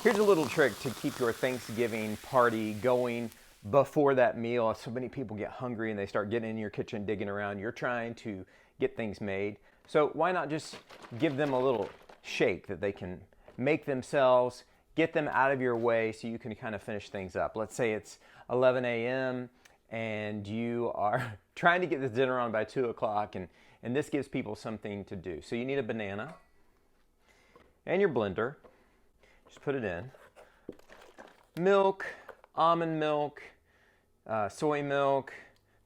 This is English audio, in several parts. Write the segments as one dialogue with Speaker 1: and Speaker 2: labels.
Speaker 1: Here's a little trick to keep your Thanksgiving party going before that meal. So many people get hungry and they start getting in your kitchen, digging around. You're trying to get things made. So why not just give them a little shake that they can make themselves, get them out of your way so you can kind of finish things up. Let's say it's 11 a.m. and you are trying to get this dinner on by 2 o'clock, and this gives people something to do. So you need a banana and your blender. Just put it in. Milk, almond milk, soy milk,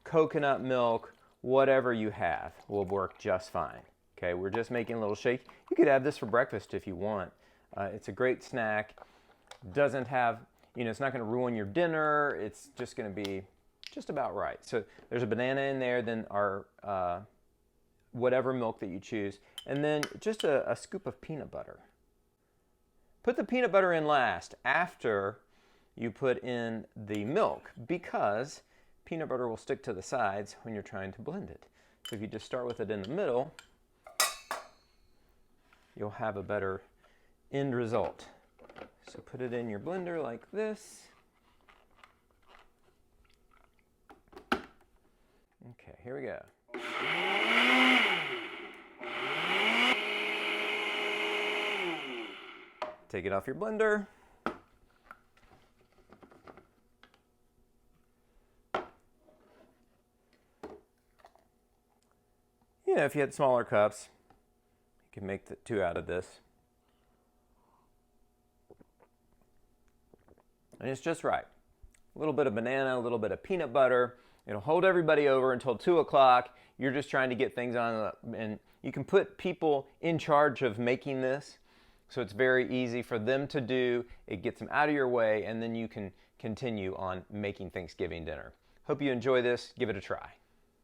Speaker 1: coconut milk, whatever you have will work just fine. Okay, we're just making a little shake. You could have this for breakfast if you want. It's a great snack. Doesn't have, it's not going to ruin your dinner. It's just going to be just about right. So there's a banana in there, then our whatever milk that you choose, and then just a scoop of peanut butter. Put the peanut butter in last after you put in the milk, because peanut butter will stick to the sides when you're trying to blend it. So if you just start with it in the middle, you'll have a better end result. So put it in your blender like this. Okay, here we go. Take it off your blender. If you had smaller cups, you can make the 2 out of this. And it's just right. A little bit of banana, a little bit of peanut butter. It'll hold everybody over until 2 o'clock. You're just trying to get things on, and you can put people in charge of making this. So it's very easy for them to do. It gets them out of your way, and then you can continue on making Thanksgiving dinner. Hope you enjoy this. Give it a try.